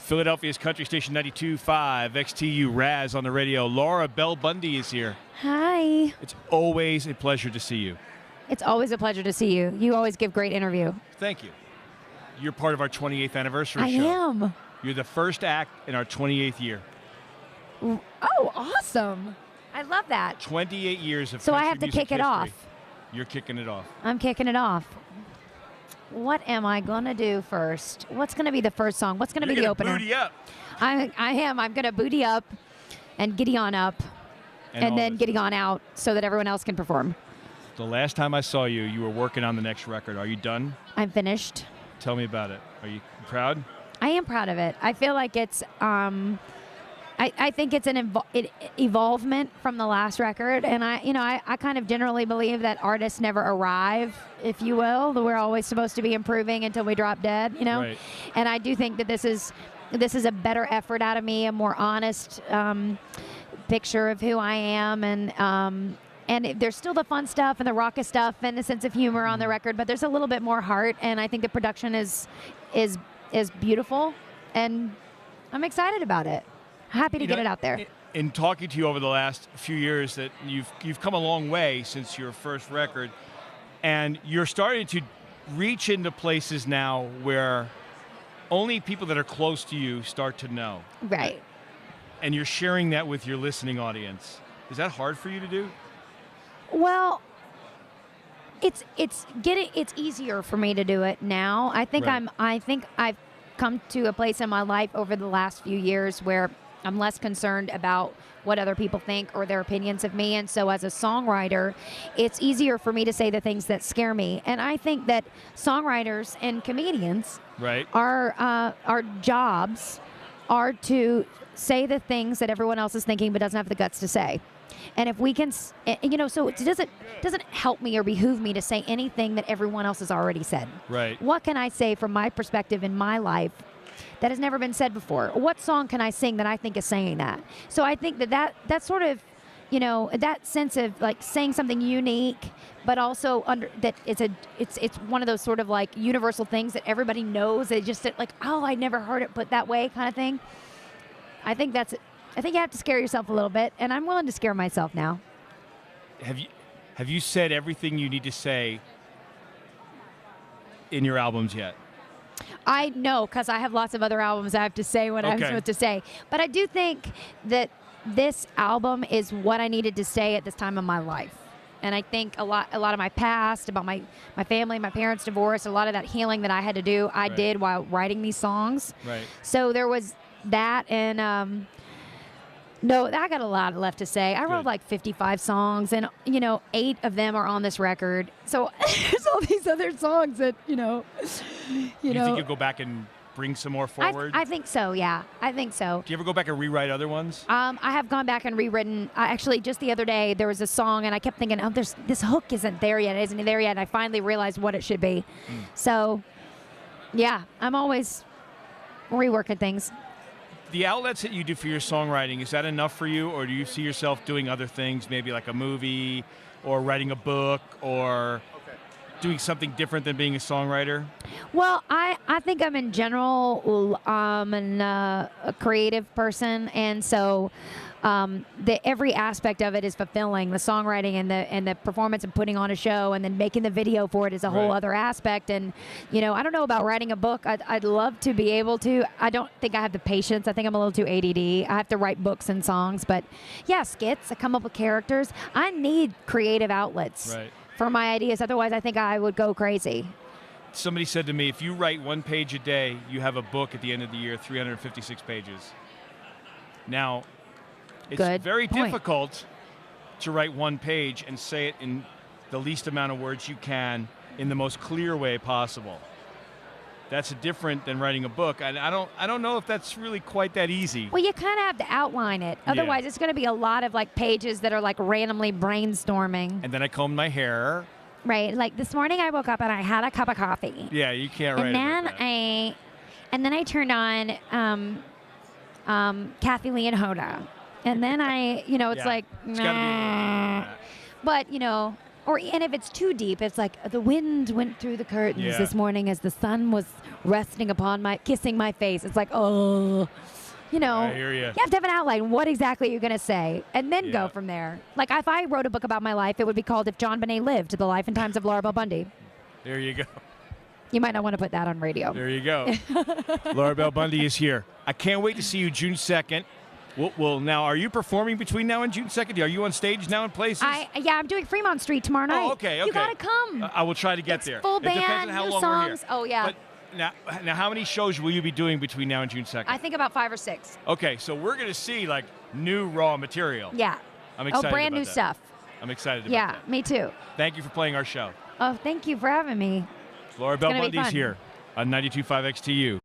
Philadelphia's Country Station 92.5, XTU Raz on the radio. Laura Bell Bundy is here. Hi. It's always a pleasure to see you. It's always a pleasure to see you. You always give great interview. Thank you. You're part of our 28th anniversary show. I am. You're the first act in our 28th year. Oh, awesome. I love that. 28 years of So country I have to music kick it history. off. You're kicking it off. I'm kicking it off. What am I going to do first? What's going to be the first song? What's going to be the opener? Booty up. I am. I'm going to booty up and giddy on up and then giddy on out so that everyone else can perform. The last time I saw you, you were working on the next record. Are you done? I'm finished. Tell me about it. Are you proud? I am proud of it. I feel like it's I think it's an evolvement from the last record, and I kind of generally believe that artists never arrive, if you will. That we're always supposed to be improving until we drop dead, Right. And I do think that this is a better effort out of me, a more honest picture of who I am, and there's still the fun stuff and the raucous stuff and the sense of humor on the record, but there's a little bit more heart, and I think the production is beautiful, and I'm excited about it. Happy to get it out there. In talking to you over the last few years, that you've come a long way since your first record, and you're starting to reach into places now where only people that are close to you start to know. Right. And you're sharing that with your listening audience. Is that hard for you to do? Well, it's easier for me to do it now. I think Right. I think I've come to a place in my life over the last few years where I'm less concerned about what other people think or their opinions of me. And so as a songwriter, it's easier for me to say the things that scare me. And I think that songwriters and comedians, Right. our jobs are to say the things that everyone else is thinking but doesn't have the guts to say. And if we can, so it doesn't help me or behoove me to say anything that everyone else has already said. Right. What can I say from my perspective in my life that has never been said before? What song can I sing that I think is saying that? So I think that sort of, that sense of like saying something unique, but also it's one of those sort of like universal things that everybody knows. They just like, oh, I never heard it put that way kind of thing. I think you have to scare yourself a little bit, and I'm willing to scare myself now. Have you said everything you need to say in your albums yet? I know, because I have lots of other albums I have to say what I'm supposed to say. But I do think that this album is what I needed to say at this time of my life. And I think a lot of my past, about my family, my parents' divorce, a lot of that healing that I had to do, I did while writing these songs. Right. So there was that, and no, I got a lot left to say. I wrote like 55 songs, and 8 of them are on this record. So there's all these other songs that you think you'll go back and bring some more forward? I think so. Yeah, I think so. Do you ever go back and rewrite other ones? I have gone back and rewritten. Actually, just the other day there was a song, and I kept thinking, oh, this hook isn't there yet, And I finally realized what it should be. So, yeah, I'm always reworking things. The outlets that you do for your songwriting, is that enough for you, or do you see yourself doing other things, maybe like a movie or writing a book or doing something different than being a songwriter? Well, I think I'm in general a creative person, and so every aspect of it is fulfilling. The songwriting and the performance and putting on a show and then making the video for it is a whole other aspect. And I don't know about writing a book. I'd love to be able to. I don't think I have the patience. I think I'm a little too ADD. I have to write books and songs, but yeah, skits. I come up with characters. I need creative outlets for my ideas. Otherwise, I think I would go crazy. Somebody said to me, if you write 1 page a day, you have a book at the end of the year, 356 pages. Now, it's very difficult to write 1 page and say it in the least amount of words you can in the most clear way possible. That's different than writing a book. And I don't know if that's really quite that easy. Well, you kind of have to outline it. Otherwise, it's going to be a lot of like pages that are like randomly brainstorming. And then I combed my hair. Right. Like this morning I woke up and I had a cup of coffee. Yeah, you can't write about that. And then I turned on Kathy Lee and Hoda. And then it's like, it's gotta be. but and if it's too deep, it's like the wind went through the curtains this morning as the sun was resting upon kissing my face. It's like, oh, you know, I hear you. You have to have an outline. What exactly you're going to say, and then go from there. Like if I wrote a book about my life, it would be called "If John Bonet Lived: The Life and Times of Laura Bell Bundy." There you go. You might not want to put that on radio. There you go. Laura Bell Bundy is here. I can't wait to see you June 2nd. Well, now, are you performing between now and June 2nd? Are you on stage now in places? I'm doing Fremont Street tomorrow night. Oh, okay. You got to come. I will try to get there. Full It depends band, on how new long songs. we're here. Oh, yeah. But now, how many shows will you be doing between now and June 2nd? I think about 5 or 6. Okay, so we're going to see, like, new raw material. Yeah. I'm excited brand about new that. stuff. I'm excited about Yeah, that. me too. Thank you for playing our show. Oh, thank you for having me. Laura Bell gonna be Bundy's fun. here on 92.5 XTU.